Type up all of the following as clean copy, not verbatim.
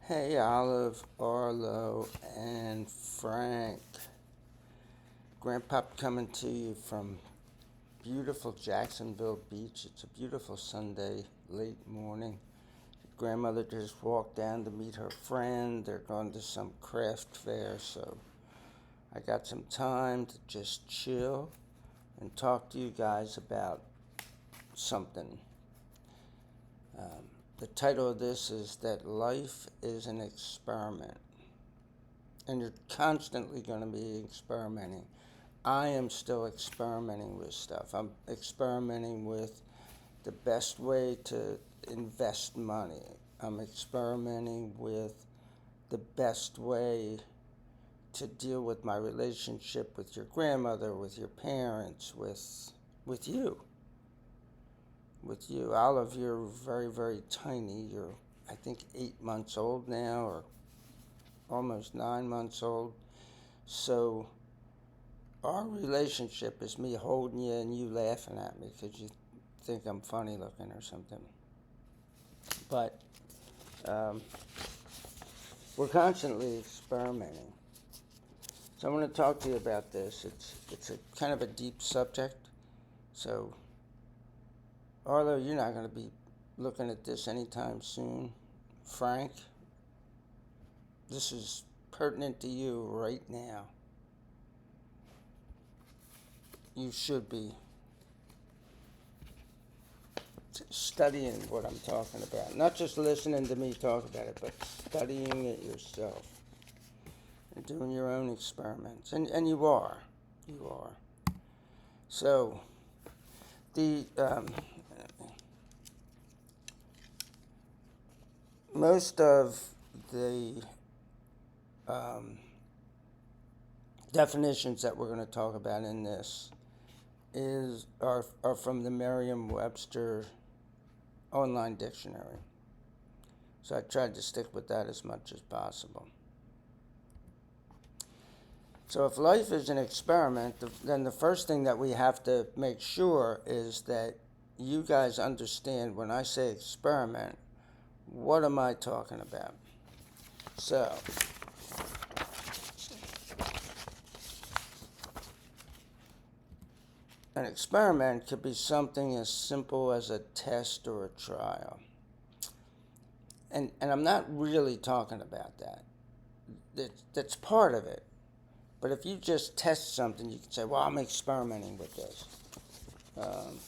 Hey, Olive, Arlo, and Frank. Grandpa coming to you from beautiful Jacksonville Beach. It's a beautiful Sunday, late morning. Grandmother just walked down to meet her friend. They're going to some craft fair, so I got some time to just chill and talk to you guys about something. The title of this is that life is an experiment, and you're constantly going to be experimenting. I am still experimenting with stuff. I'm experimenting with the best way to invest money. I'm experimenting with the best way to deal with my relationship with your grandmother, with your parents, with you. With you. Olive, you're very, very tiny. You're, I think, 8 months old now, or almost 9 months old. So our relationship is me holding you and you laughing at me because you think I'm funny looking or something. But um, we're constantly experimenting. So I want to talk to you about this. It's a kind of a deep subject. So, Arlo, you're not going to be looking at this anytime soon. Frank, this is pertinent to you right now. You should be studying what I'm talking about. Not just listening to me talk about it, but studying it yourself and doing your own experiments. And you are. You are. So, the most of the um, definitions that we're going to talk about in this are from the Merriam-Webster online dictionary. So I tried to stick with that as much as possible. So if life is an experiment, then the first thing that we have to make sure is that you guys understand when I say experiment, what am I talking about? So, an experiment could be something as simple as a test or a trial. And I'm not really talking about that. That's part of it. But if you just test something, you can say, well, I'm experimenting with this. Um,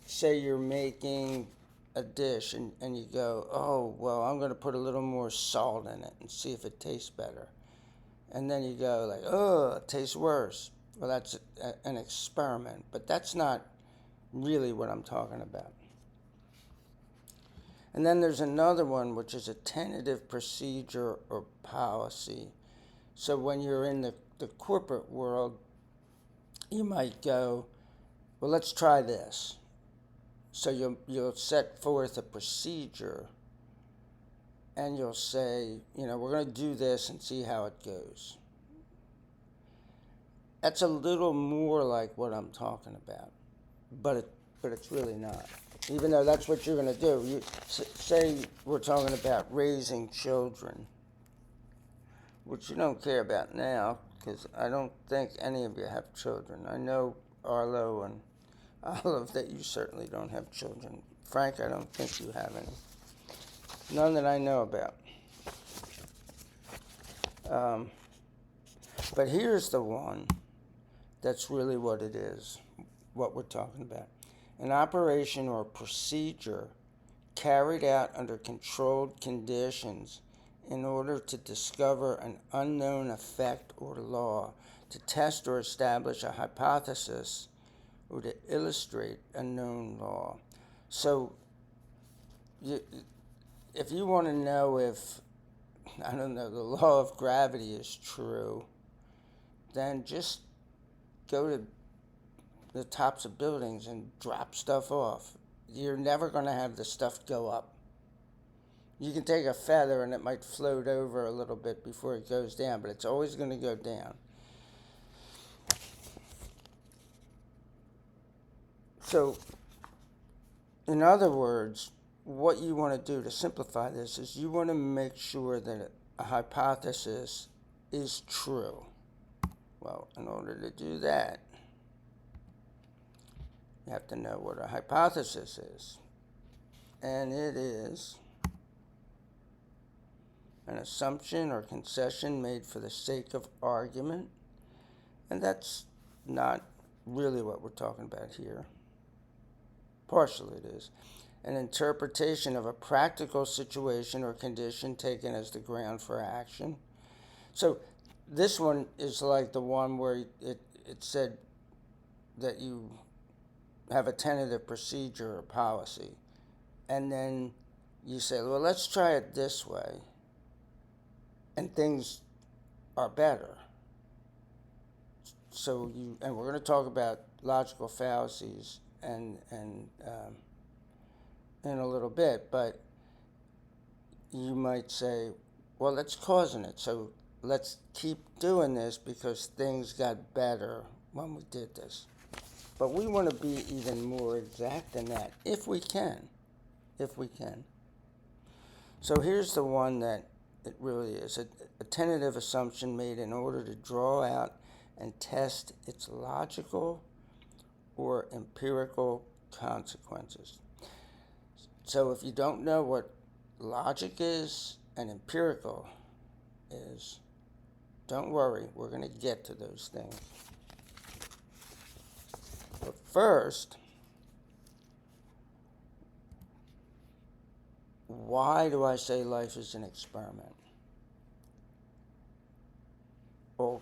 Say you're making a dish and you go, oh, well, I'm going to put a little more salt in it and see if it tastes better. And then you go like, oh, it tastes worse. Well, that's an experiment, but that's not really what I'm talking about. And then there's another one, which is a tentative procedure or policy. So when you're in the corporate world, you might go, well, let's try this. So you'll set forth a procedure and you'll say, we're going to do this and see how it goes. That's a little more like what I'm talking about, but it's really not. Even though that's what you're going to do. Say we're talking about raising children, which you don't care about now, because I don't think any of you have children. I know, Arlo and Olive, that you certainly don't have children. Frank, I don't think you have any. None that I know about. But here's the one that's really what it is, what we're talking about. An operation or procedure carried out under controlled conditions in order to discover an unknown effect or law, to test or establish a hypothesis, or to illustrate a known law. So, if you want to know if, I don't know, the law of gravity is true, then just go to the tops of buildings and drop stuff off. You're never going to have the stuff go up. You can take a feather and it might float over a little bit before it goes down, but it's always going to go down. So, in other words, what you want to do to simplify this is you want to make sure that a hypothesis is true. Well, in order to do that, you have to know what a hypothesis is. And it is an assumption or concession made for the sake of argument. And that's not really what we're talking about here. Partially it is. An interpretation of a practical situation or condition taken as the ground for action. So this one is like the one where it said that you have a tentative procedure or policy. And then you say, well, let's try it this way. And things are better. So and we're going to talk about logical fallacies and in a little bit, but you might say, well, that's causing it, so let's keep doing this because things got better when we did this. But we want to be even more exact than that, if we can. So here's the one that it really is, a tentative assumption made in order to draw out and test its logical or empirical consequences. So if you don't know what logic is and empirical is, don't worry, we're going to get to those things. But first, why do I say life is an experiment? Well,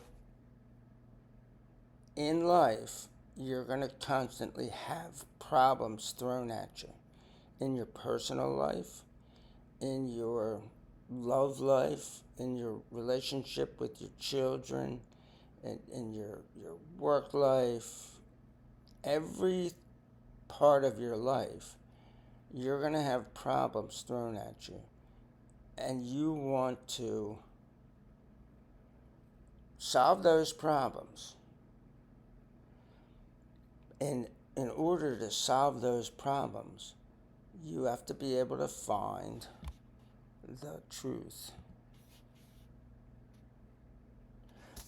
in life, you're going to constantly have problems thrown at you. In your personal life, in your love life, in your relationship with your children, in your work life, every part of your life, you're going to have problems thrown at you. And you want to solve those problems. And in order to solve those problems, you have to be able to find the truth.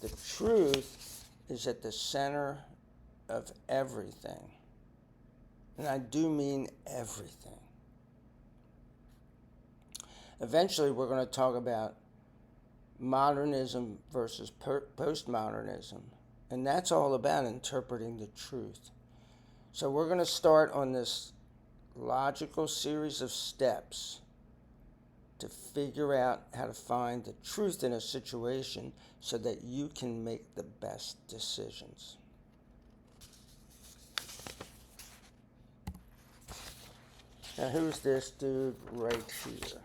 The truth is at the center of everything. And I do mean everything. Eventually, we're going to talk about modernism versus postmodernism. And that's all about interpreting the truth. So we're going to start on this logical series of steps to figure out how to find the truth in a situation so that you can make the best decisions. Now, who's this dude right here?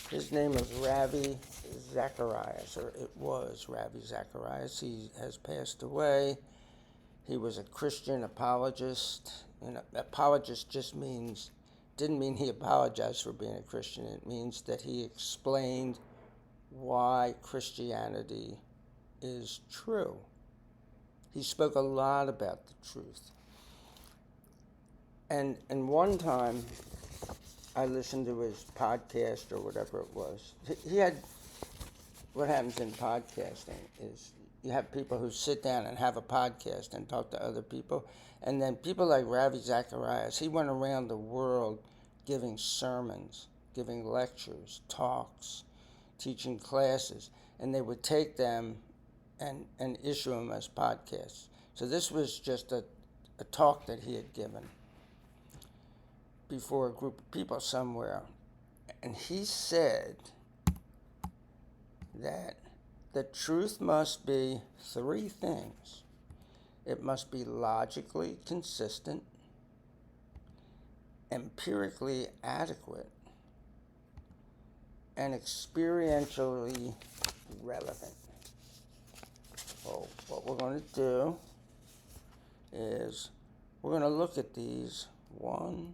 His name is Ravi Zacharias, or it was Ravi Zacharias. He has passed away. He was a Christian apologist. And apologist just didn't mean he apologized for being a Christian. It means that he explained why Christianity is true. He spoke a lot about the truth. And one time, I listened to his podcast or whatever it was. He had, what happens in podcasting is you have people who sit down and have a podcast and talk to other people. And then people like Ravi Zacharias, he went around the world giving sermons, giving lectures, talks, teaching classes. And they would take them and issue them as podcasts. So this was just a talk that he had given before a group of people somewhere. And he said that the truth must be three things. It must be logically consistent, empirically adequate, and experientially relevant. Well, what we're going to do is we're going to look at these one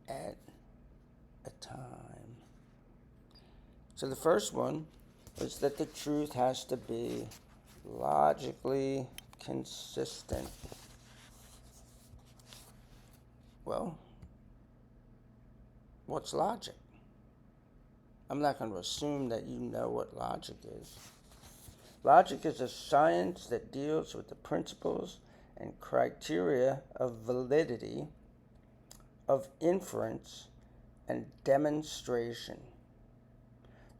at a time. So the first one is that the truth has to be logically consistent. what's logic. I'm not going to assume that you know what logic is. Logic is a science that deals with the principles and criteria of validity, of inference, and demonstration.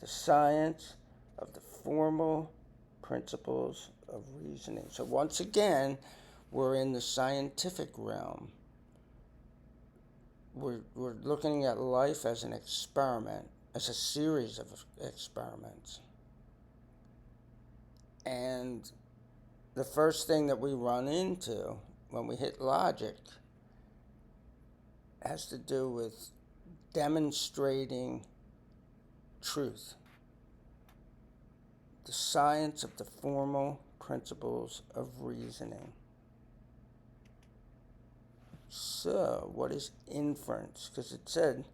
The science of the formal principles of reasoning. So once again, we're in the scientific realm. We're looking at life as an experiment, as a series of experiments. And the first thing that we run into when we hit logic has to do with demonstrating truth. The science of the formal principles of reasoning. So, what is inference? Because it said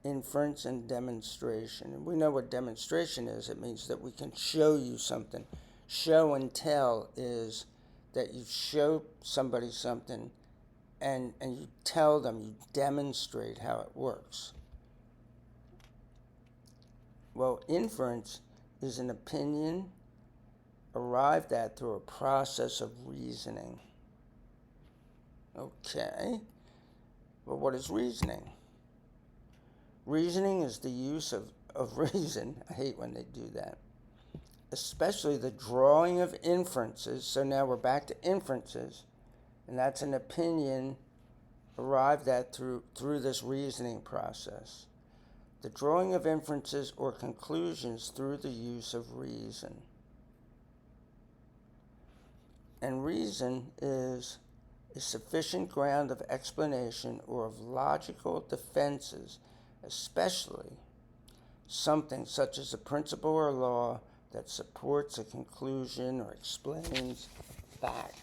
inference and demonstration. And we know what demonstration is. It means that we can show you something. Show and tell is that you show somebody something and you tell them, you demonstrate how it works. Well, inference is an opinion arrived at through a process of reasoning. Okay. Well, what is reasoning? Reasoning is the use of reason. I hate when they do that. Especially the drawing of inferences. So now we're back to inferences. And that's an opinion arrived at through this reasoning process. The drawing of inferences or conclusions through the use of reason. And reason is a sufficient ground of explanation or of logical defenses, especially something such as a principle or law that supports a conclusion or explains a fact.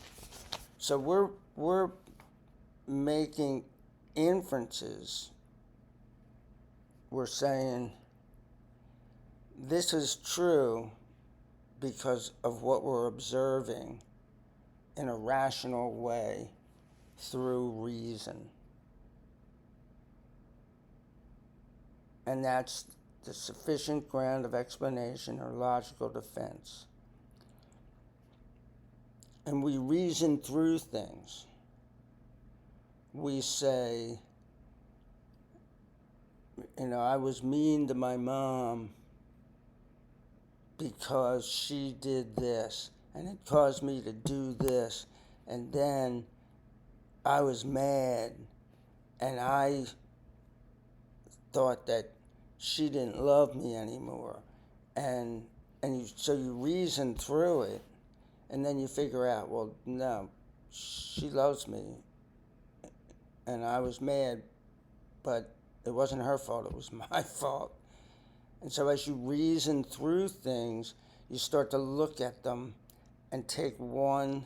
So we're making inferences. We're saying this is true because of what we're observing in a rational way through reason. And that's the sufficient ground of explanation or logical defense. And we reason through things. We say, I was mean to my mom because she did this, and it caused me to do this, and then I was mad, and I thought that she didn't love me anymore, so you reason through it, and then you figure out, well, no, she loves me, and I was mad, but it wasn't her fault, it was my fault. And so as you reason through things, you start to look at them and take one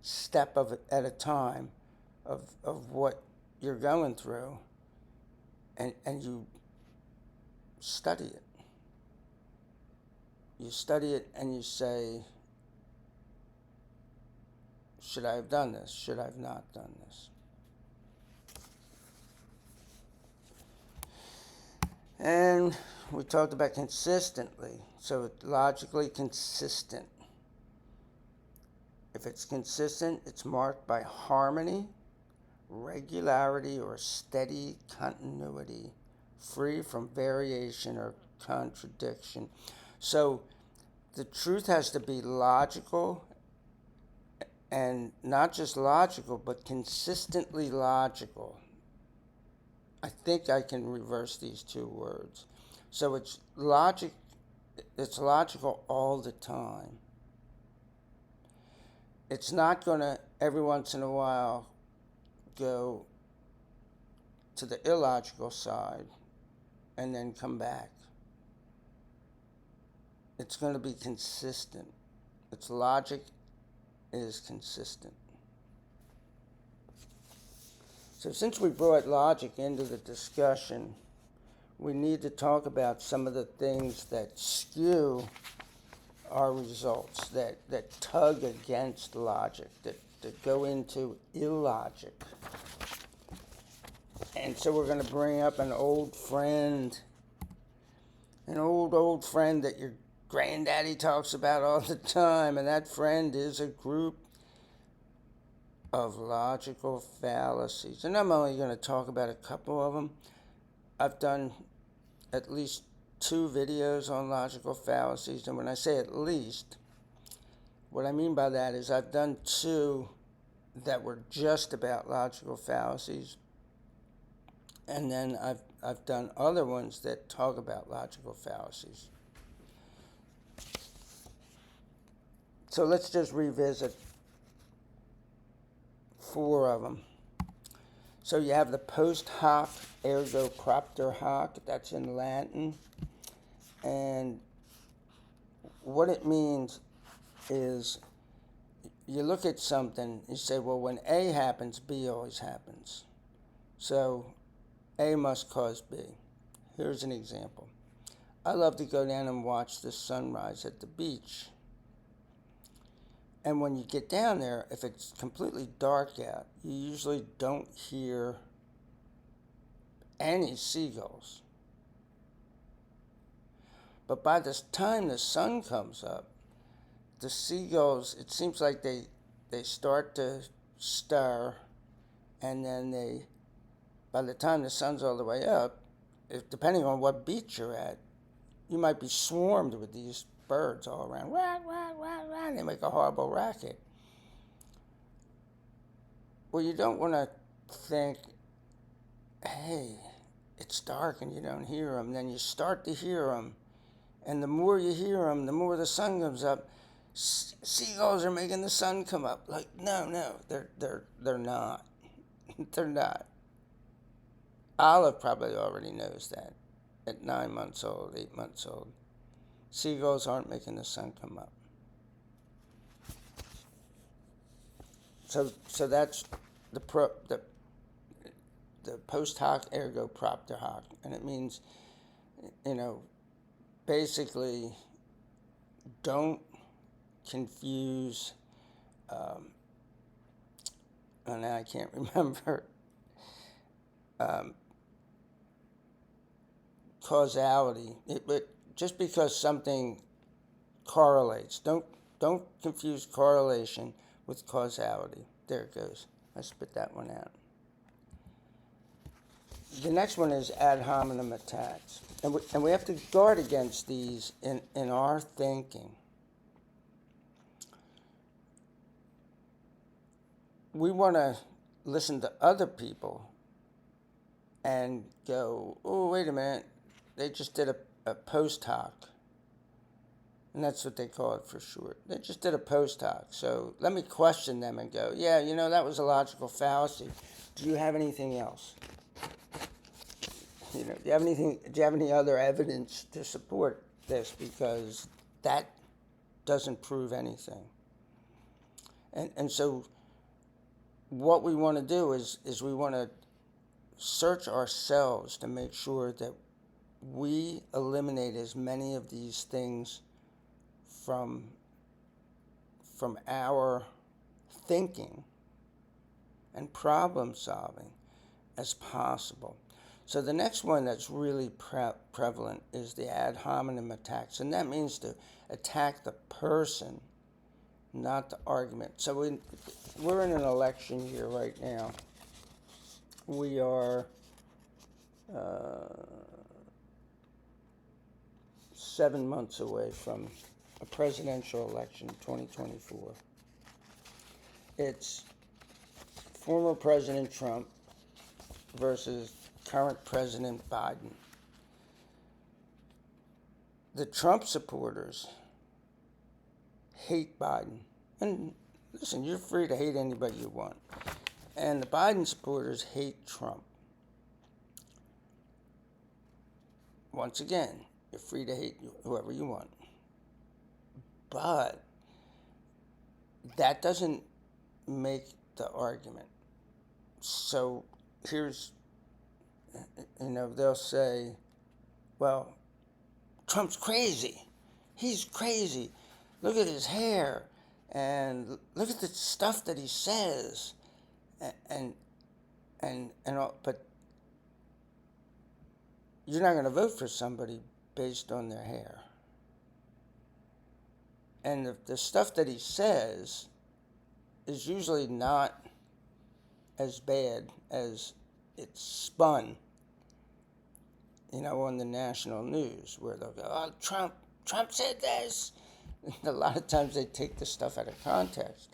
step of it at a time of what you're going through, and you study it. You study it and you say, should I have done this? Should I have not done this? And we talked about consistently. So it's logically consistent. If it's consistent, it's marked by harmony, regularity, or steady continuity, free from variation or contradiction. So the truth has to be logical, and not just logical, but consistently logical. I think I can reverse these two words. So it's logical all the time. It's not going to, every once in a while, go to the illogical side and then come back. It's going to be consistent. Its logic is consistent. So since we brought logic into the discussion, we need to talk about some of the things that skew our results, that tug against logic, that go into illogic. And so we're going to bring up an old friend, an old friend that your granddaddy talks about all the time. And that friend is a group of logical fallacies. And I'm only going to talk about a couple of them. I've done at least 2 videos on logical fallacies. And when I say at least, what I mean by that is I've done 2 that were just about logical fallacies. And then I've done other ones that talk about logical fallacies. So let's just revisit 4 of them. So you have the post hoc ergo propter hoc, that's in Latin. And what it means is you look at something, you say, well, when A happens, B always happens. So A must cause B. Here's an example. I love to go down and watch the sunrise at the beach. And when you get down there, if it's completely dark out, you usually don't hear any seagulls. But by the time the sun comes up, the seagulls, it seems like they start to stir, and then by the time the sun's all the way up, depending on what beach you're at, you might be swarmed with these birds all around. Wah, wah, wah, wah, and they make a horrible racket. Well, you don't want to think, hey, it's dark and you don't hear them. Then you start to hear them. And the more you hear them, the more the sun comes up. Seagulls are making the sun come up. Like, no, they're not. They're not. Olive probably already knows that at 9 months old, 8 months old. Seagulls aren't making the sun come up. So that's the post hoc ergo propter hoc, and it means, basically, don't confuse. And I can't remember. Causality. But just because something correlates, don't confuse correlation with causality. There it goes. I spit that one out. The next one is ad hominem attacks. And we have to guard against these in our thinking. We want to listen to other people and go, oh, wait a minute, they just did a post hoc. And that's what they call it for short. They just did a post hoc. So let me question them and go, yeah, that was a logical fallacy. Do you have anything else? Do you have any other evidence to support this? Because that doesn't prove anything. And so what we want to do is we want to search ourselves to make sure that we eliminate as many of these things from our thinking and problem solving as possible. So the next one that's really prevalent is the ad hominem attacks, and that means to attack the person, not the argument. So we're in an election year right now. We are 7 months away from a presidential election in 2024. It's former President Trump versus current President Biden. The Trump supporters hate Biden. And listen, you're free to hate anybody you want. And the Biden supporters hate Trump. Once again, you're free to hate whoever you want. But that doesn't make the argument. So here's, they'll say, well, Trump's crazy. He's crazy. Look at his hair. And look at the stuff that he says. And all, but you're not going to vote for somebody based on their hair. And the stuff that he says is usually not as bad as it's spun, on the national news, where they'll go, oh, Trump said this. A lot of times they take the stuff out of context.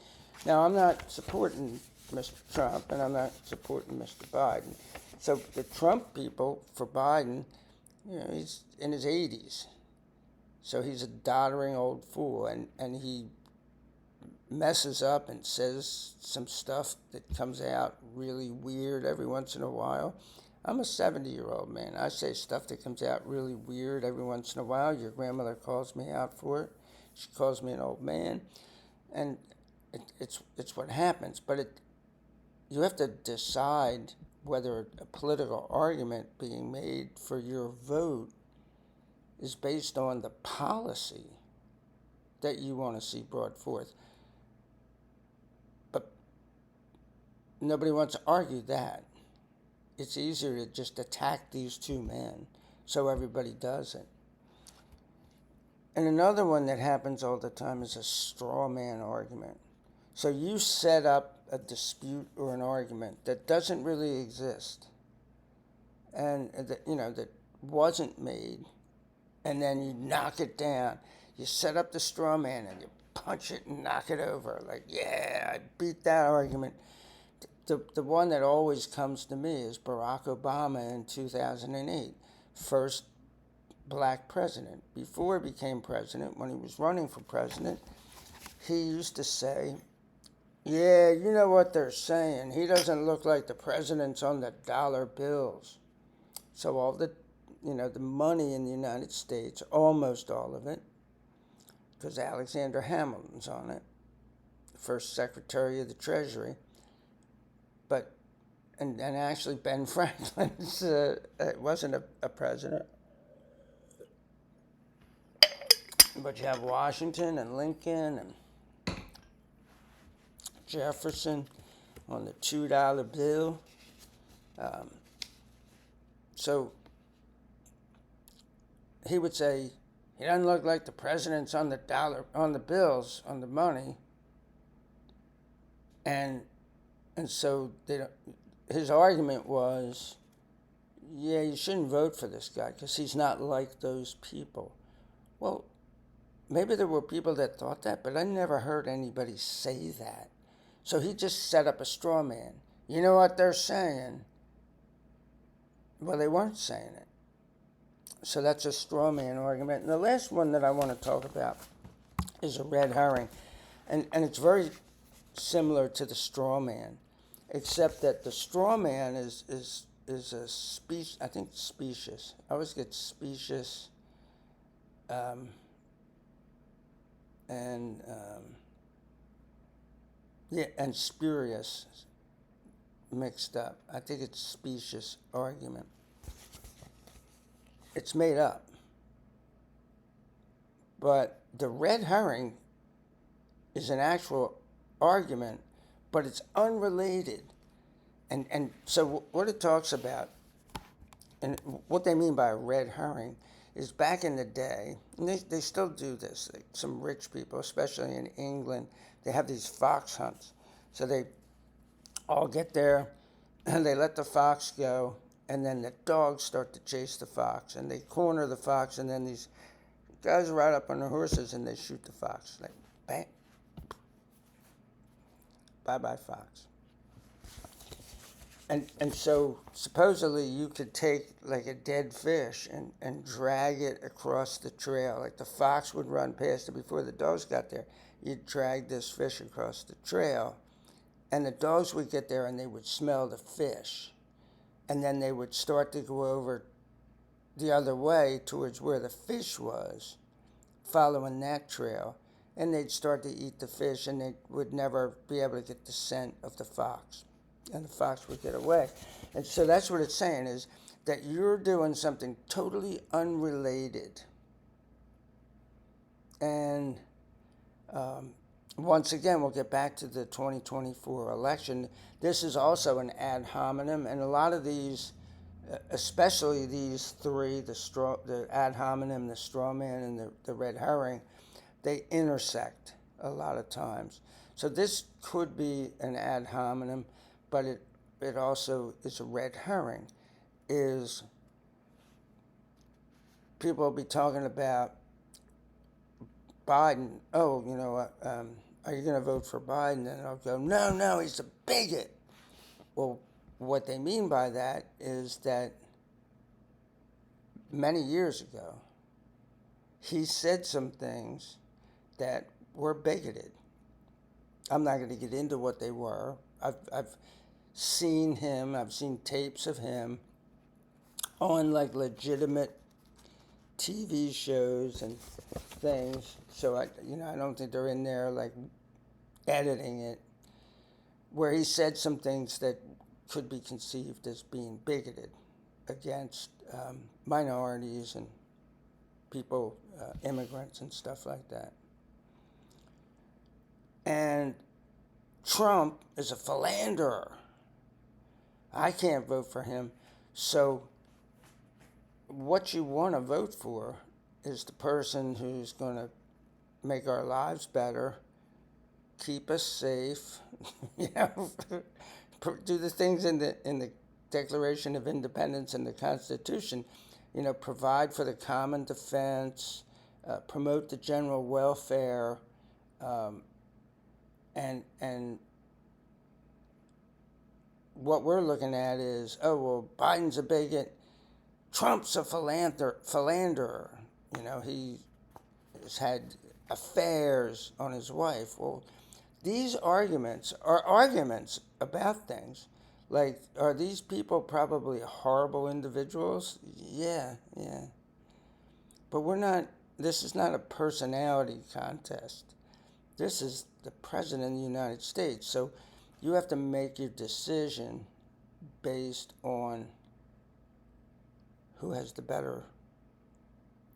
Now, I'm not supporting Mr. Trump, and I'm not supporting Mr. Biden. So the Trump people, for Biden, he's in his 80s. So he's a doddering old fool, and he messes up and says some stuff that comes out really weird every once in a while. I'm a 70-year-old man. I say stuff that comes out really weird every once in a while. Your grandmother calls me out for it. She calls me an old man, and it's what happens. But you have to decide whether a political argument being made for your vote is based on the policy that you want to see brought forth. But nobody wants to argue that. It's easier to just attack these two men, so everybody does it. And another one that happens all the time is a straw man argument. So you set up a dispute or an argument that doesn't really exist, and that wasn't made, and then you knock it down. You set up the straw man and you punch it and knock it over. Like, yeah, I beat that argument. The one that always comes to me is Barack Obama in 2008, first black president. Before he became president, when he was running for president, he used to say, yeah, you know what they're saying. He doesn't look like the presidents on the dollar bills. So all the money in the United States, almost all of it, because Alexander Hamilton's on it, first Secretary of the Treasury, and actually Ben Franklin's wasn't a president. But you have Washington and Lincoln and Jefferson on the $2 bill. So he would say, he doesn't look like the president's on the dollar, on the bills, on the money. And so his argument was, yeah, you shouldn't vote for this guy because he's not like those people. Well, maybe there were people that thought that, but I never heard anybody say that. So he just set up a straw man. You know what they're saying? Well, they weren't saying it. So that's a straw man argument. And the last one that I want to talk about is a red herring. And it's very similar to the straw man, except that the straw man is a species, I think specious. I always get specious and spurious mixed up. I think it's specious argument. It's made up. But the red herring is an actual argument, but it's unrelated. And so what it talks about, and what they mean by a red herring, is back in the day, and they still do this, like some rich people, especially in England, they have these fox hunts. So they all get there, and they let the fox go, and then the dogs start to chase the fox, and they corner the fox, and then these guys ride up on their horses, and they shoot the fox. Like, bang. Bye-bye, fox. And so supposedly you could take like a dead fish and drag it across the trail. Like the fox would run past it before the dogs got there. You'd drag this fish across the trail, and the dogs would get there and they would smell the fish. And then they would start to go over the other way towards where the fish was, following that trail. And they'd start to eat the fish, and they would never be able to get the scent of the fox. And the fox would get away. And so that's what it's saying, is that you're doing something totally unrelated. And once again, we'll get back to the 2024 election. This is also an ad hominem, and a lot of these especially these three, the ad hominem, the straw man, and the red herring, they intersect a lot of times. So this could be an ad hominem, but it also is a red herring. Is people will be talking about Biden. Oh, are you going to vote for Biden? And I'll go, no, he's a bigot. Well, what they mean by that is that many years ago, he said some things that were bigoted. I'm not going to get into what they were. I've seen him, I've seen tapes of him on like legitimate TV shows and things. So I don't think they're in there like editing it, where he said some things that could be conceived as being bigoted against minorities and people, immigrants and stuff like that. And Trump is a philanderer. I can't vote for him. So what you want to vote for is the person who's going to make our lives better, keep us safe, do the things in the Declaration of Independence and the Constitution, provide for the common defense, promote the general welfare, and what we're looking at is, oh, well, Biden's a bigot, Trump's a philanderer. He has had affairs on his wife. Well, these arguments are arguments about things. Like, are these people probably horrible individuals? Yeah. But this is not a personality contest. This is the President of the United States. So you have to make your decision based on who has the better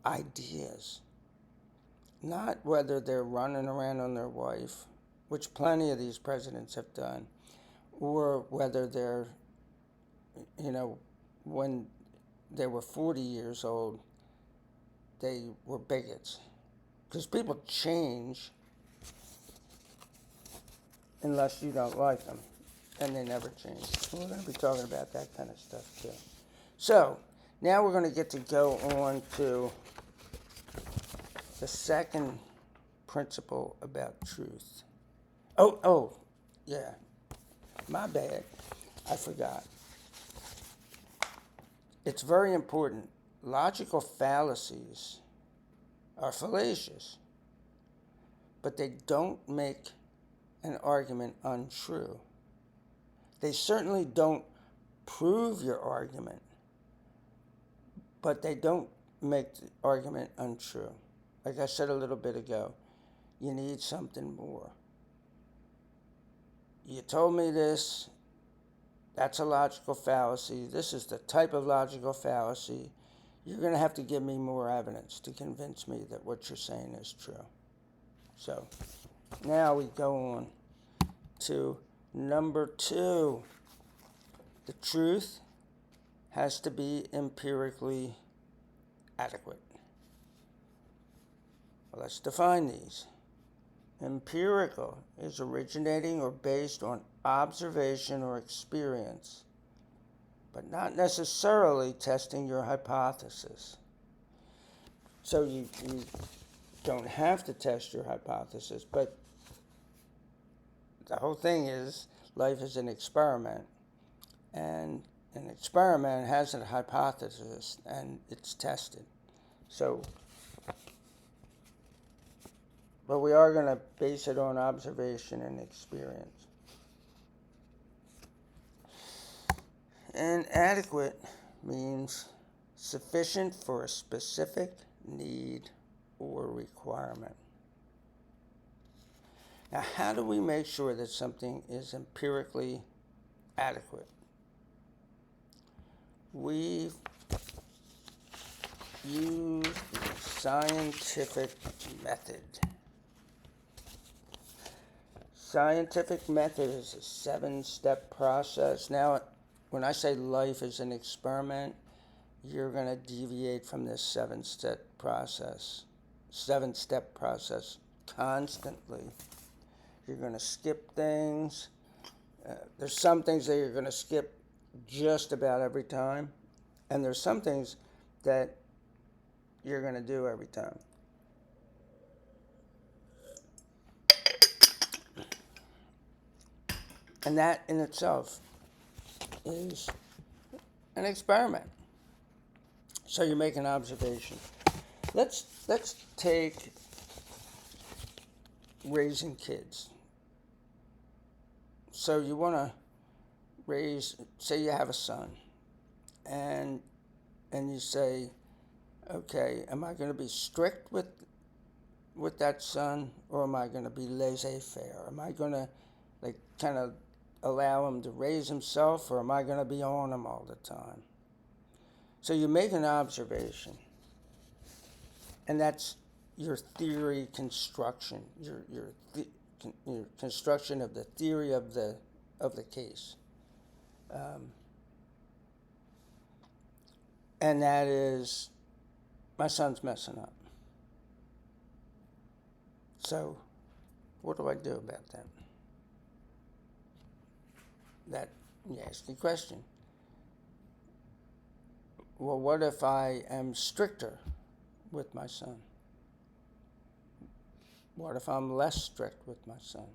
ideas. Not whether they're running around on their wife, which plenty of these presidents have done, or whether they're, when they were 40 years old, they were bigots. Because people change unless you don't like them, and they never change. We're going to be talking about that kind of stuff too. So now we're going to get to go on to the second principle about truth. Oh, yeah, my bad, I forgot. It's very important. Logical fallacies are fallacious, but they don't make an argument untrue. They certainly don't prove your argument, but they don't make the argument untrue. Like I said a little bit ago, you need something more. You told me this, that's a logical fallacy. This is the type of logical fallacy. You're going to have to give me more evidence to convince me that what you're saying is true. So now we go on to number 2. The truth has to be empirically adequate. Well, let's define these. Empirical is originating or based on observation or experience, but not necessarily testing your hypothesis. So you don't have to test your hypothesis, but the whole thing is life is an experiment, and an experiment has a hypothesis and it's tested. So, but we are going to base it on observation and experience. And adequate means sufficient for a specific need or requirement. Now, how do we make sure that something is empirically adequate? We use the scientific method. Scientific method is a 7-step process. Now, when I say life is an experiment, you're going to deviate from this seven-step process constantly. You're going to skip things. There's some things that you're going to skip just about every time, and there's some things that you're going to do every time. And that in itself is an experiment. So you make an observation. Let's take raising kids. So you want to raise, say you have a son, and you say, okay, am I going to be strict with that son, or am I going to be laissez-faire? Am I going to kind of allow him to raise himself, or am I going to be on him all the time? So you make an observation, and that's your theory construction, your construction of the theory of the case, and that is, my son's messing up. So, what do I do about that? That you ask the question. Well, what if I am stricter with my son? What if I'm less strict with my son?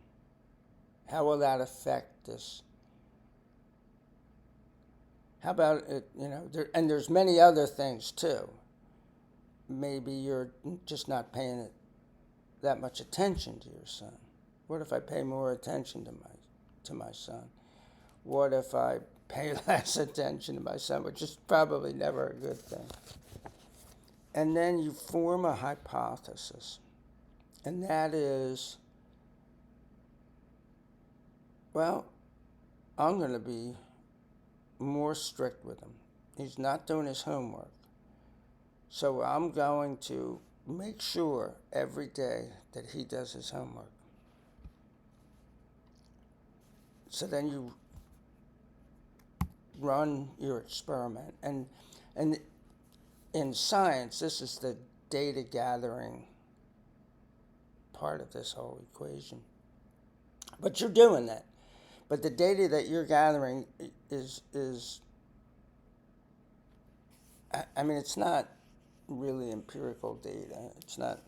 How will that affect this? How about it, and there's many other things too. Maybe you're just not paying that much attention to your son. What if I pay more attention to my son? What if I pay less attention to my son, which is probably never a good thing? And then you form a hypothesis. And that is, well, I'm going to be more strict with him. He's not doing his homework. So I'm going to make sure every day that he does his homework. So then you run your experiment. And in science, this is the data gathering part of this whole equation. But you're doing that. But the data that you're gathering is it's not really empirical data. It's not,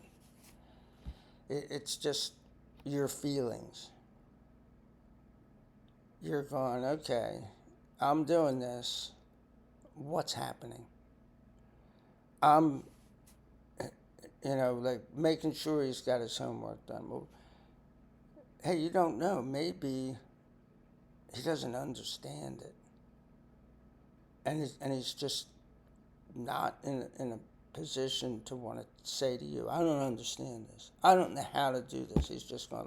it's just your feelings. You're going, okay, I'm doing this. What's happening? I'm, making sure he's got his homework done. Well, hey, you don't know. Maybe he doesn't understand it. And he's just not in a position to want to say to you, I don't understand this. I don't know how to do this. He's just going,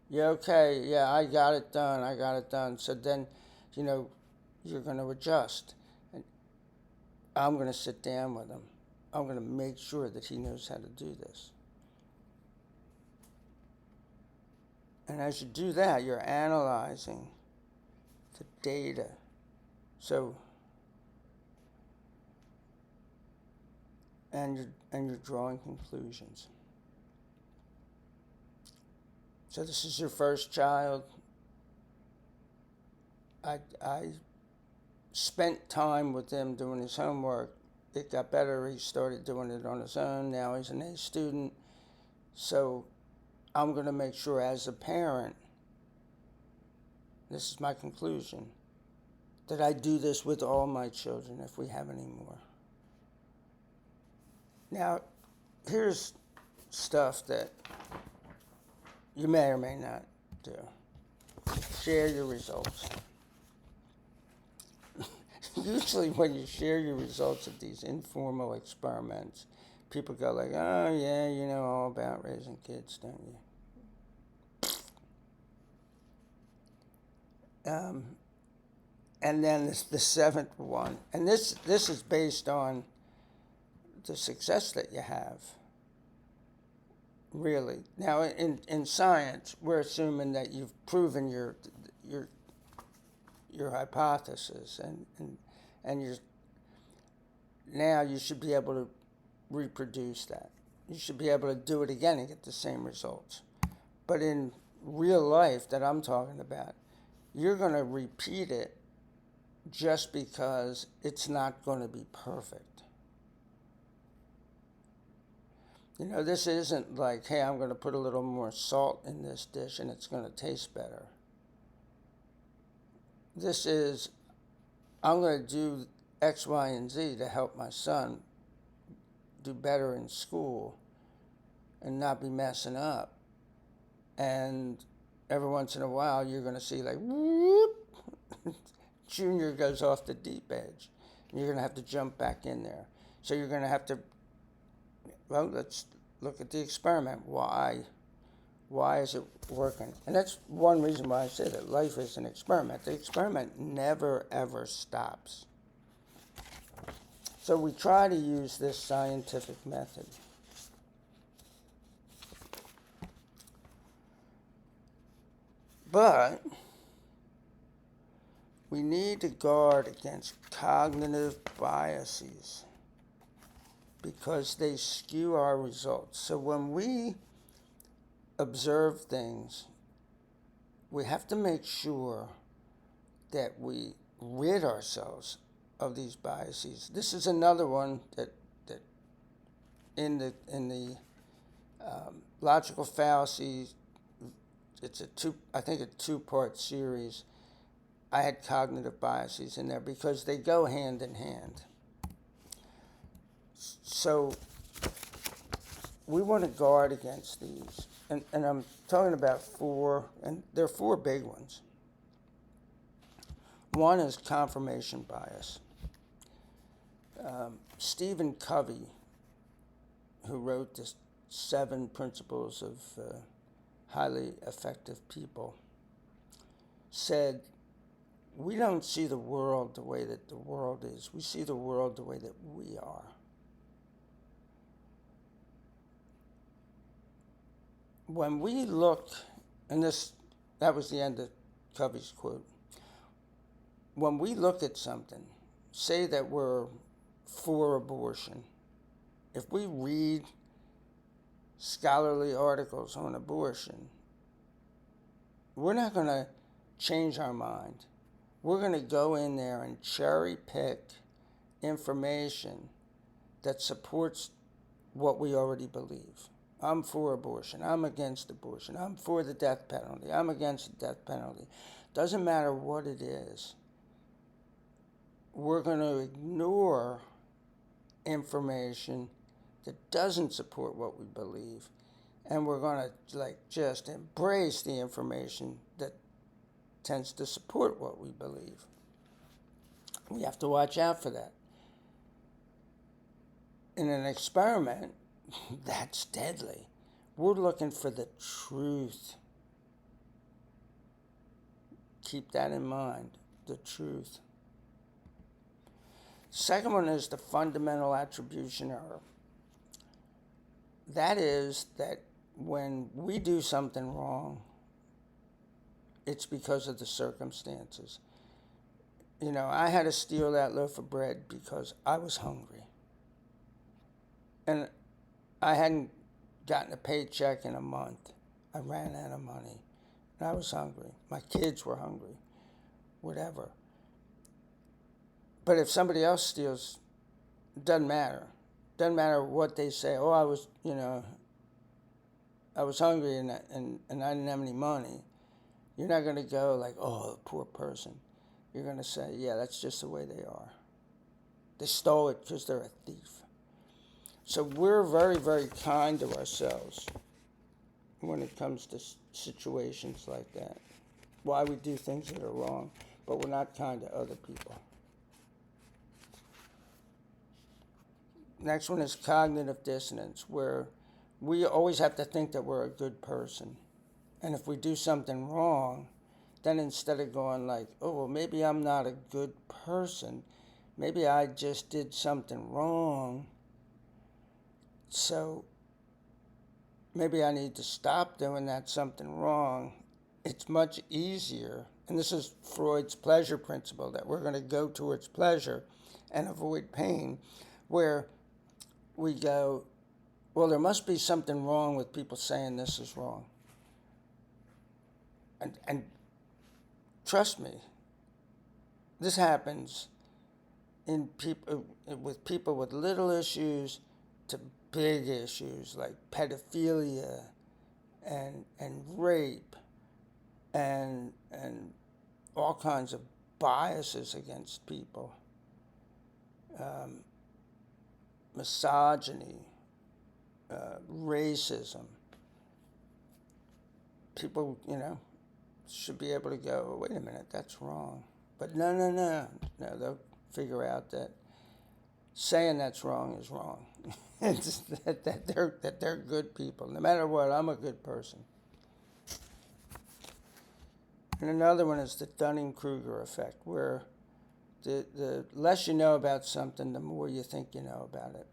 yeah, okay, yeah, I got it done. So then, you're going to adjust. And I'm going to sit down with him. I'm going to make sure that he knows how to do this. And as you do that, you're analyzing the data. So, and you're drawing conclusions. So this is your first child. I spent time with him doing his homework. It got better. He started doing it on his own. Now he's an A student. So I'm going to make sure as a parent, this is my conclusion, that I do this with all my children if we have any more. Now, here's stuff that you may or may not do. Share your results. Usually when you share your results of these informal experiments, people go like, oh yeah, you know all about raising kids, don't you? And then the seventh one, and this is based on the success that you have, really. Now, in science, we're assuming that you've proven your hypothesis, and you're, now you should be able to reproduce that. You should be able to do it again and get the same results. But in real life that I'm talking about, you're going to repeat it just because it's not going to be perfect. You know, this isn't like, hey, I'm going to put a little more salt in this dish and it's going to taste better. This is, I'm going to do X, Y, and Z to help my son do better in school and not be messing up. And every once in a while, you're going to see like, whoop, Junior goes off the deep edge. And you're going to have to jump back in there. So you're going to have to, well, let's look at the experiment. Why is it working? And that's one reason why I say that life is an experiment. The experiment never, ever stops. So we try to use this scientific method. But we need to guard against cognitive biases because they skew our results. So when we observe things, we have to make sure that we rid ourselves of these biases. This is another one that in the logical fallacies, it's I think a two-part series. I had cognitive biases in there because they go hand in hand. So we want to guard against these. And I'm talking about four, and there are four big ones. One is confirmation bias. Stephen Covey, who wrote the 7 Principles of Highly Effective People, said, we don't see the world the way that the world is. We see the world the way that we are. When we look, and that was the end of Covey's quote. When we look at something, say that we're for abortion, if we read scholarly articles on abortion, we're not going to change our mind. We're going to go in there and cherry pick information that supports what we already believe. I'm for abortion. I'm against abortion. I'm for the death penalty. I'm against the death penalty. Doesn't matter what it is. We're going to ignore information that doesn't support what we believe, and we're going to just embrace the information that tends to support what we believe. We have to watch out for that. In an experiment, that's deadly. We're looking for the truth. Keep that in mind, the truth. Second one is the fundamental attribution error. That is that when we do something wrong, it's because of the circumstances. You know, I had to steal that loaf of bread because I was hungry. And I hadn't gotten a paycheck in a month. I ran out of money. And I was hungry. My kids were hungry. Whatever. But if somebody else steals, it doesn't matter. It doesn't matter what they say. Oh, I was hungry and I didn't have any money. You're not going to go like, oh, poor person. You're going to say, yeah, that's just the way they are. They stole it because they're a thief. So we're very, very kind to ourselves when it comes to situations like that. Why we do things that are wrong, but we're not kind to other people. Next one is cognitive dissonance, where we always have to think that we're a good person. And if we do something wrong, then instead of going like, oh, well, maybe I'm not a good person, maybe I just did something wrong, so maybe I need to stop doing that something wrong. It's much easier And this is Freud's pleasure principle, that we're going to go towards pleasure and avoid pain, where we go, well, there must be something wrong with people saying this is wrong. And trust me, this happens in people with little issues to big issues like pedophilia and rape and all kinds of biases against people, misogyny, racism. People, should be able to go, wait a minute, that's wrong. But no, they'll figure out that saying that's wrong is wrong. It's that they're good people. No matter what, I'm a good person. And another one is the Dunning-Kruger effect, where the less you know about something, the more you think you know about it.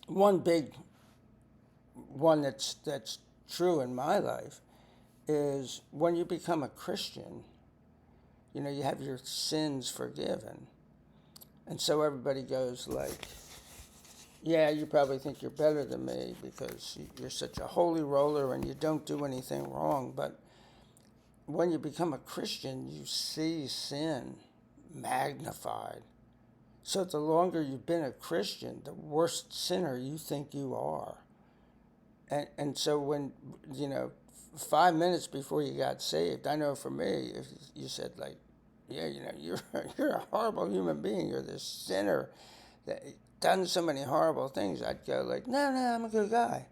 One big one that's true in my life is when you become a Christian, you have your sins forgiven. And so everybody goes like, yeah, you probably think you're better than me because you're such a holy roller and you don't do anything wrong. But when you become a Christian, you see sin magnified. So the longer you've been a Christian, the worse sinner you think you are. And so when, 5 minutes before you got saved, I know for me, if you said like, yeah, you're a horrible human being, you're this sinner that done so many horrible things, I'd go like, no, I'm a good guy.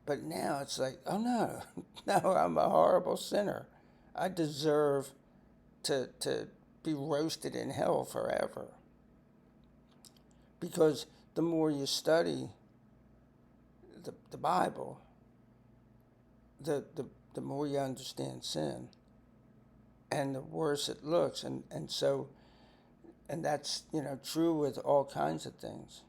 But now it's like, oh no, no, I'm a horrible sinner. I deserve to be roasted in hell forever. Because the more you study the Bible, the more you understand sin, and the worse it looks, and that's true with all kinds of things.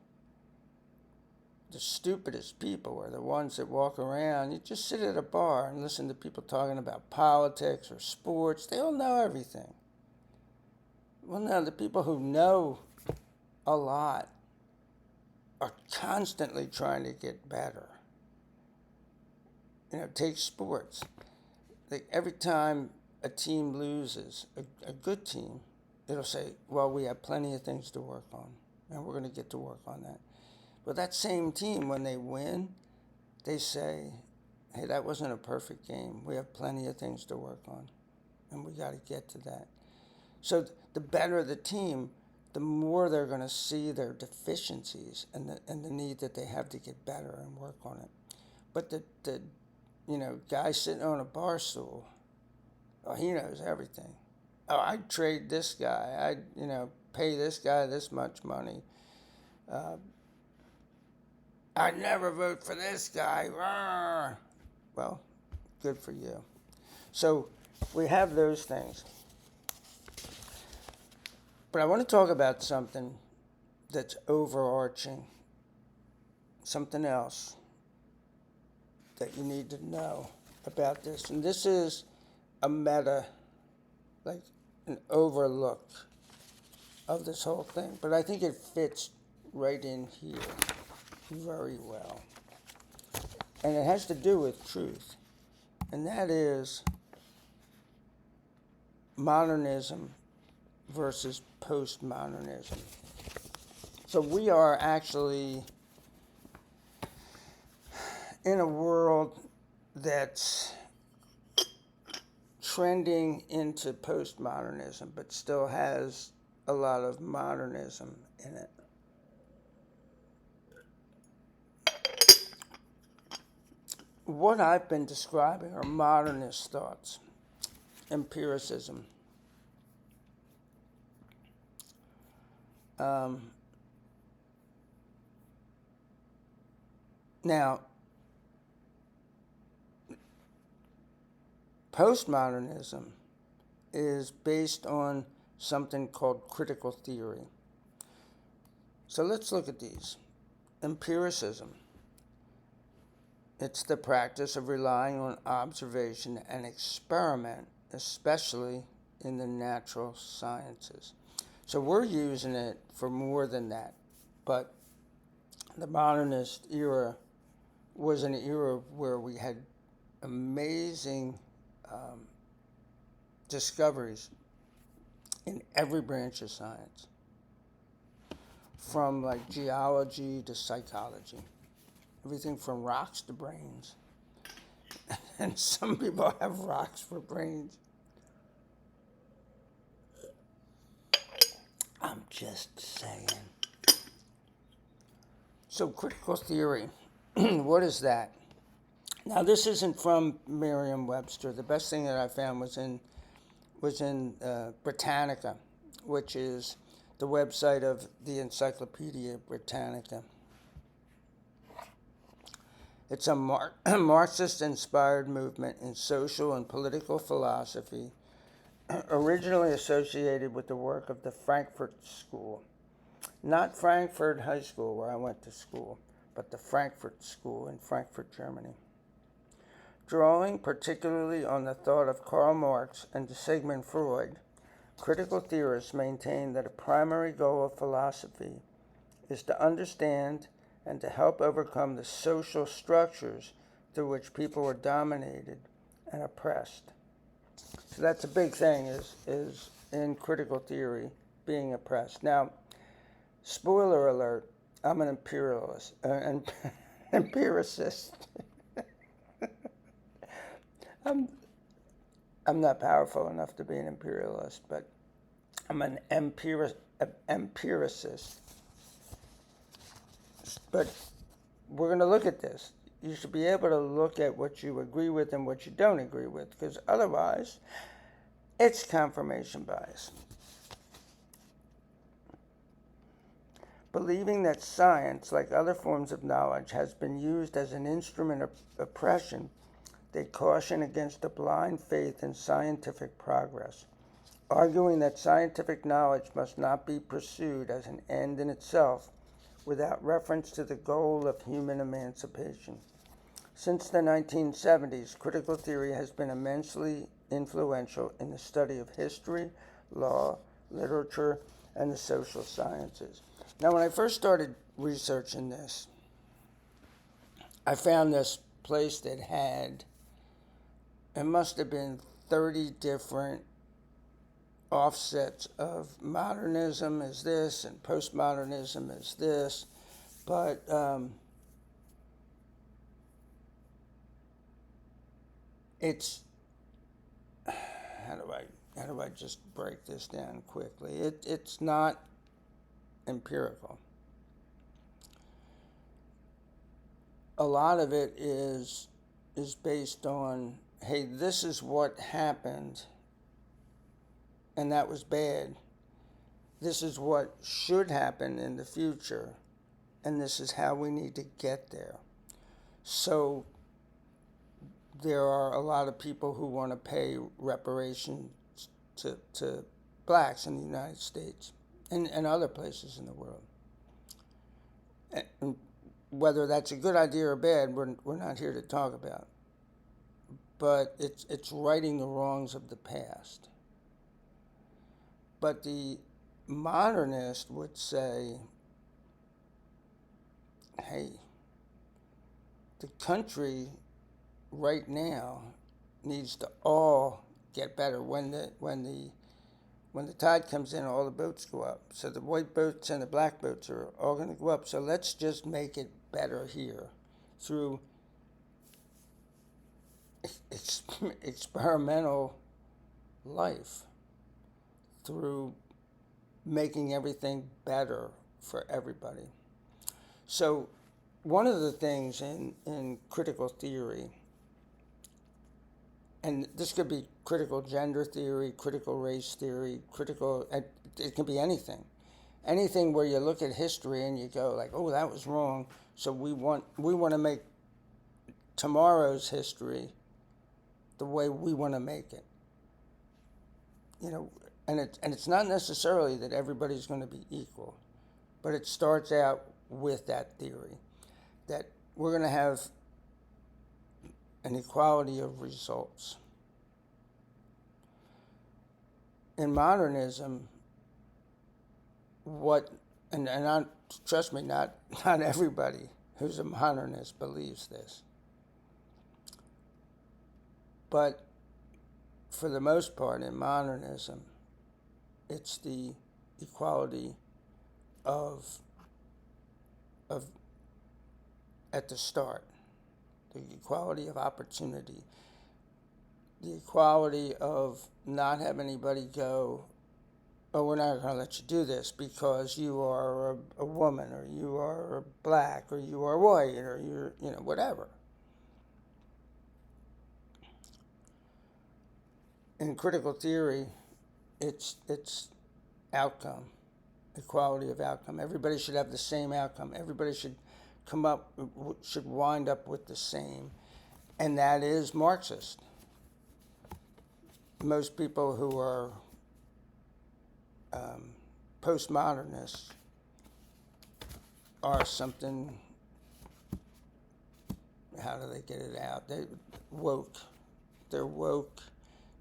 The stupidest people are the ones that walk around. You just sit at a bar and listen to people talking about politics or sports. They all know everything. Well, no, the people who know a lot are constantly trying to get better. Take sports. Like every time a team loses, a good team, it'll say, well, we have plenty of things to work on, and we're going to get to work on that. But that same team, when they win, they say, hey, that wasn't a perfect game. We have plenty of things to work on, and we got to get to that. So the better the team, the more they're going to see their deficiencies and the need that they have to get better and work on it. But the guy sitting on a bar stool, oh, he knows everything. Oh, I'd trade this guy. I'd, pay this guy this much money. I'd never vote for this guy. Rawr. Well, good for you. So we have those things. But I want to talk about something that's overarching, something else that you need to know about this. And this is a meta, like an overlook of this whole thing. But I think it fits right in here very well. And it has to do with truth. And that is modernism versus postmodernism. So we are actually in a world that's trending into postmodernism, but still has a lot of modernism in it. What I've been describing are modernist thoughts, empiricism. Now, postmodernism is based on something called critical theory. So let's look at these. Empiricism. It's the practice of relying on observation and experiment, especially in the natural sciences. So we're using it for more than that. But the modernist era was an era where we had amazing discoveries in every branch of science, from like geology to psychology, everything from rocks to brains. And some people have rocks for brains. I'm just saying. So, critical theory, what is that? Now, this isn't from Merriam-Webster. The best thing that I found was in Britannica, which is the website of the Encyclopedia Britannica. It's a Marxist-inspired movement in social and political philosophy, originally associated with the work of the Frankfurt School. Not Frankfurt High School, where I went to school, but the Frankfurt School in Frankfurt, Germany. Drawing particularly on the thought of Karl Marx and Sigmund Freud, critical theorists maintain that a primary goal of philosophy is to understand and to help overcome the social structures through which people are dominated and oppressed. So that's a big thing, is in critical theory, being oppressed. Now, spoiler alert, I'm an empiricist. I'm not powerful enough to be an imperialist, but I'm an empiricist. But we're going to look at this. You should be able to look at what you agree with and what you don't agree with, because otherwise, it's confirmation bias. Believing that science, like other forms of knowledge, has been used as an instrument of oppression, they caution against a blind faith in scientific progress, arguing that scientific knowledge must not be pursued as an end in itself without reference to the goal of human emancipation. Since the 1970s, critical theory has been immensely influential in the study of history, law, literature, and the social sciences. Now, when I first started researching this, I found this place that had, it must have been 30 different offsets of modernism is this and postmodernism is this, but it's, how do I just break this down quickly? It's not empirical. A lot of it is based on, hey, this is what happened and that was bad. This is what should happen in the future, and this is how we need to get there. So there are a lot of people who want to pay reparations to blacks in the United States and other places in the world. And whether that's a good idea or bad, we're not here to talk about. But it's righting the wrongs of the past. But the modernist would say, hey, the country right now needs to all get better. When the tide comes in, all the boats go up. So the white boats and the black boats are all going to go up. So let's just make it better here through experimental life, through making everything better for everybody. So one of the things in critical theory, and this could be critical gender theory, critical race theory, it can be anything. Anything where you look at history and you go like, oh, that was wrong. So we want to make tomorrow's history the way we want to make it. You know, and it's not necessarily that everybody's going to be equal, but it starts out with that theory that we're going to have an equality of results. In modernism, trust me, not everybody who's a modernist believes this, but for the most part in modernism, it's the equality of at the start, the equality of opportunity, the equality of not having anybody go, oh, we're not going to let you do this because you are a woman, or you are black, or you are white, or you're, whatever. In critical theory, it's outcome, equality of outcome. Everybody should have the same outcome. Everybody should wind up with the same, and that is Marxist. Most people who are postmodernists are something, how do they get it out? They're woke.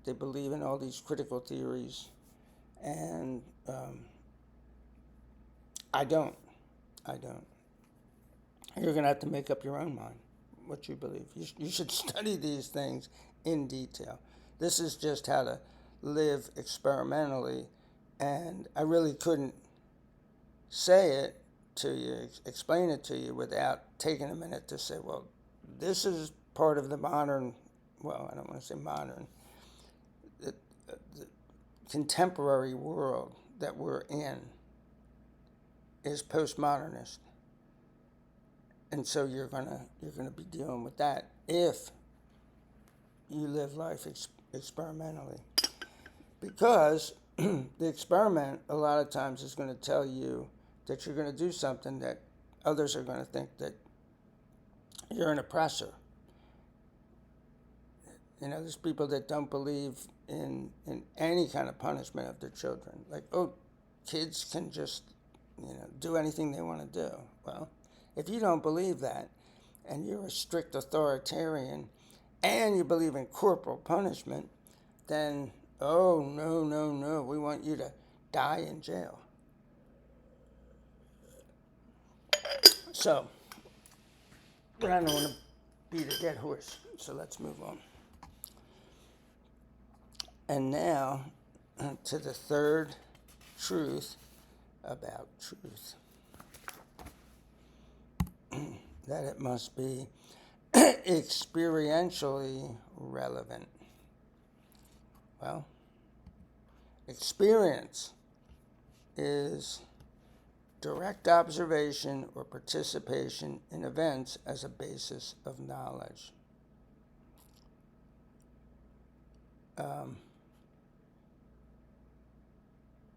They believe in all these critical theories, and I don't. You're going to have to make up your own mind what you believe. You should study these things in detail. This is just how to live experimentally, and I really couldn't say it to you, explain it to you, without taking a minute to say, well, this is part of the modern, well, I don't want to say modern, the contemporary world that we're in is postmodernist. And so you're gonna be dealing with that if you live life experimentally, because the experiment a lot of times is going to tell you that you're going to do something that others are going to think that you're an oppressor. There's people that don't believe in any kind of punishment of their children. Like, oh, kids can just do anything they want to do. Well, if you don't believe that, and you're a strict authoritarian, and you believe in corporal punishment, then, oh, no, we want you to die in jail. So, but I don't want to beat a dead horse, so let's move on. And now, to the third truth about truth. That it must be experientially relevant. Well, experience is direct observation or participation in events as a basis of knowledge.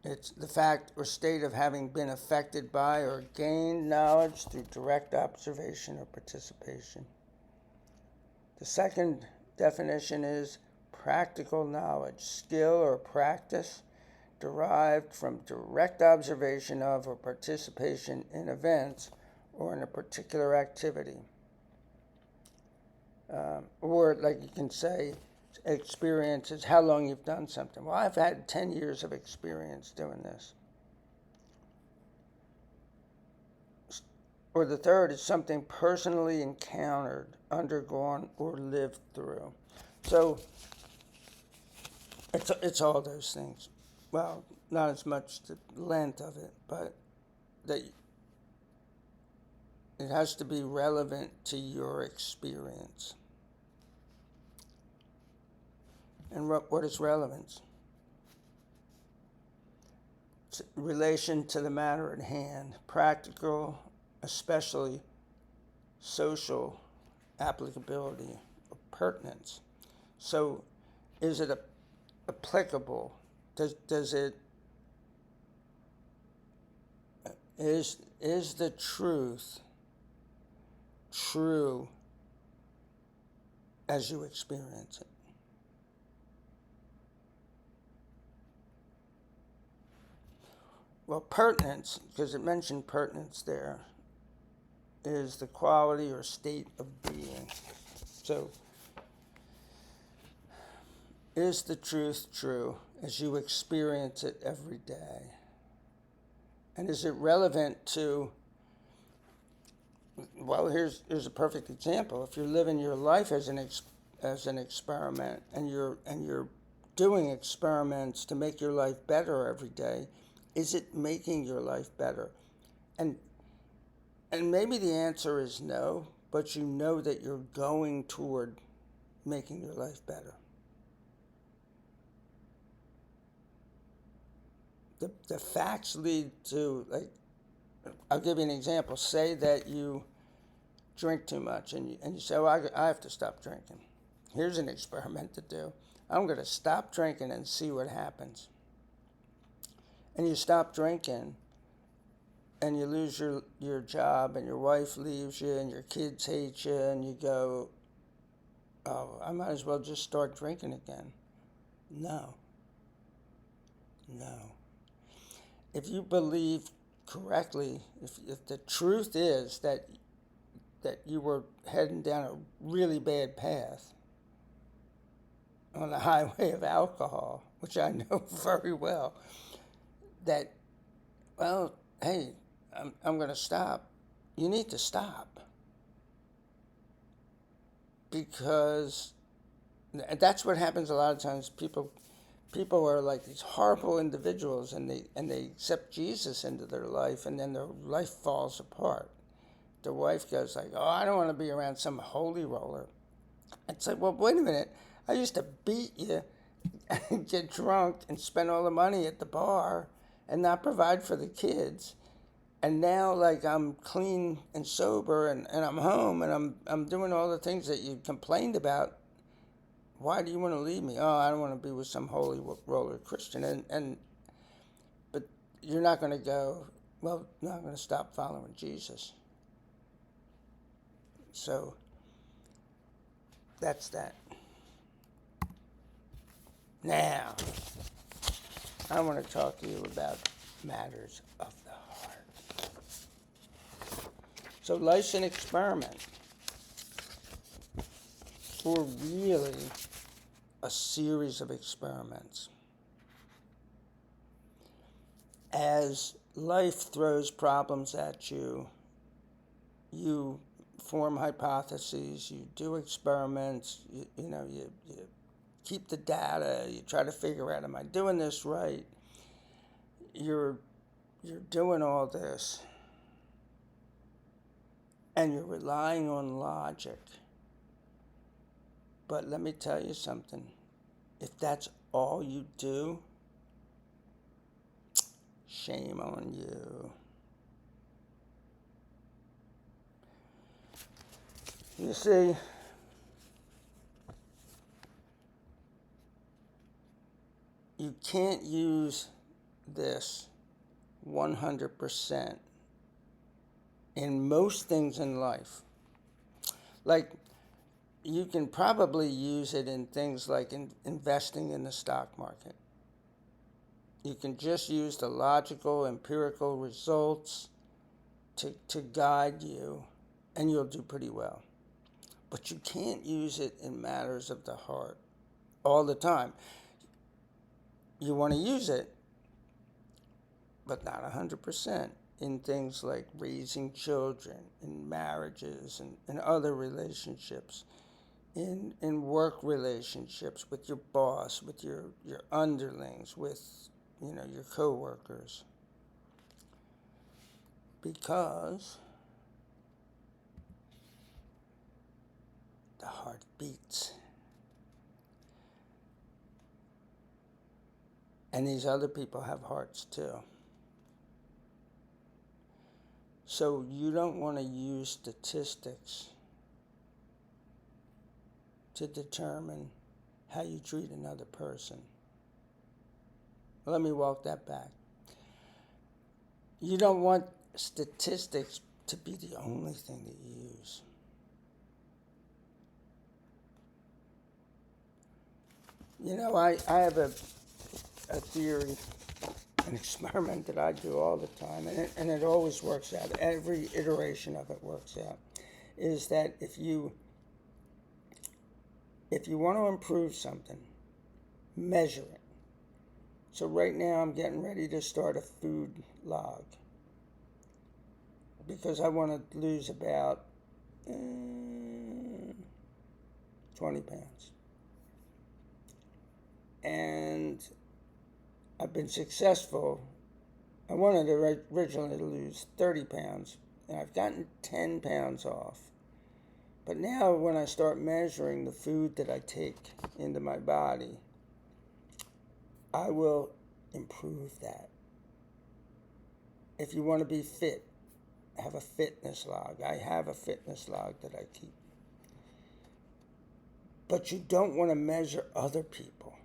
It's the fact or state of having been affected by or gained knowledge through direct observation or participation. The second definition is practical knowledge, skill or practice derived from direct observation of or participation in events or in a particular activity. Or, like you can say, experience is how long you've done something. Well, I've had 10 years of experience doing this. Or the third is something personally encountered, undergone, or lived through. So it's all those things. Well, not as much the length of it, but that it has to be relevant to your experience. And what is relevance? It's relation to the matter at hand, practical, especially social applicability, or pertinence. So, is it applicable? Does it is the truth true as you experience it? Well, pertinence, because it mentioned pertinence there, is the quality or state of being. So Is the truth true as you experience it every day? And is it relevant to, well, here's a perfect example. If you're living your life as an experiment, and you're doing experiments to make your life better every day, is it making your life better? And maybe the answer is no, but you know that you're going toward making your life better. The facts lead to, like, I'll give you an example. Say that you drink too much, and you say, well, I have to stop drinking. Here's an experiment to do. I'm going to stop drinking and see what happens. And you stop drinking, and you lose your job, and your wife leaves you, and your kids hate you, and you go, oh, I might as well just start drinking again. No. If you believe correctly, if the truth is that you were heading down a really bad path on the highway of alcohol, which I know very well, that, well, hey, I'm going to stop. You need to stop. Because that's what happens a lot of times. People are like these horrible individuals, and they accept Jesus into their life, and then their life falls apart. The wife goes like, oh, I don't want to be around some holy roller. It's like, well, wait a minute. I used to beat you and get drunk and spend all the money at the bar and not provide for the kids. And now, like, I'm clean and sober, and I'm home, and I'm doing all the things that you complained about. Why do you want to leave me? Oh, I don't want to be with some holy roller Christian. But you're not going to go, well, no, I'm going to stop following Jesus. So that's that. Now, I want to talk to you about matters of the heart. So life's an experiment, or really a series of experiments. As life throws problems at you, you form hypotheses, you do experiments, you keep the data, you try to figure out, am I doing this right? You're doing all this, and you're relying on logic. But let me tell you something. If that's all you do, shame on you. You see, you can't use this 100% in most things in life. Like, you can probably use it in things like investing in the stock market. You can just use the logical, empirical results to guide you, and you'll do pretty well. But you can't use it in matters of the heart all the time. You want to use it, but not 100%, in things like raising children, in marriages, and other relationships, in work relationships with your boss, with your underlings, with your coworkers. Because the heart beats. And these other people have hearts too. So you don't want to use statistics to determine how you treat another person. Let me walk that back. You don't want statistics to be the only thing that you use. I have a theory, an experiment that I do all the time, and it always works out. Every iteration of it works out. Is that if you want to improve something, measure it. So right now I'm getting ready to start a food log because I want to lose about 20 pounds. And I've been successful. I wanted originally to lose 30 pounds, and I've gotten 10 pounds off. But now when I start measuring the food that I take into my body, I will improve that. If you want to be fit, have a fitness log. I have a fitness log that I keep. But you don't want to measure other people.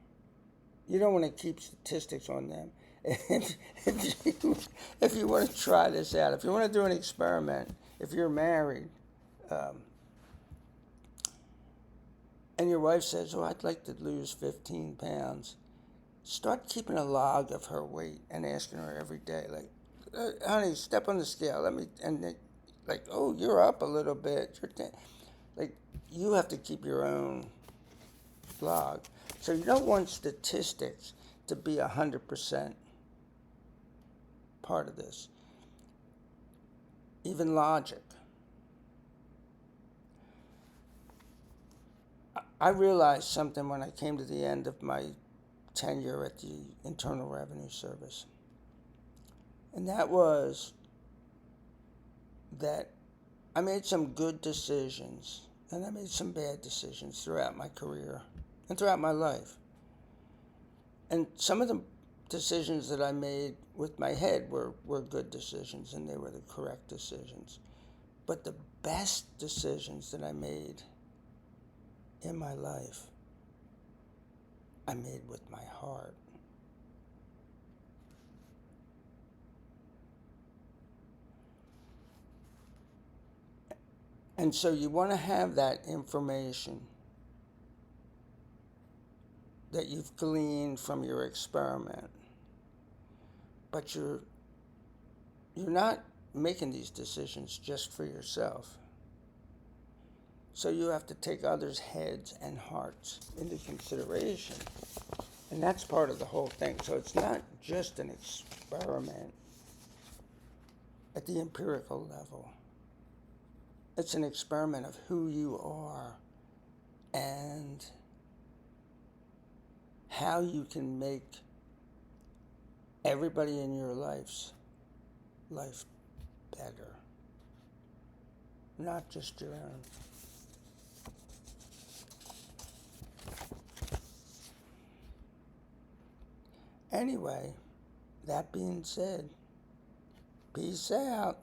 You don't want to keep statistics on them. If you want to try this out, if you want to do an experiment, if you're married, and your wife says, "Oh, I'd like to lose 15 pounds," start keeping a log of her weight and asking her every day, like, "Honey, step on the scale. Let me," and they, like, "Oh, you're up a little bit." Like, you have to keep your own log. So you don't want statistics to be 100% part of this. Even logic. I realized something when I came to the end of my tenure at the Internal Revenue Service. And that was that I made some good decisions and I made some bad decisions throughout my career and throughout my life. And some of the decisions that I made with my head were good decisions and they were the correct decisions. But the best decisions that I made in my life, I made with my heart. And so you want to have that information that you've gleaned from your experiment. But you're not making these decisions just for yourself. So you have to take others' heads and hearts into consideration. And that's part of the whole thing. So it's not just an experiment at the empirical level. It's an experiment of who you are and how you can make everybody in your life better, not just your own. Anyway, that being said, peace out.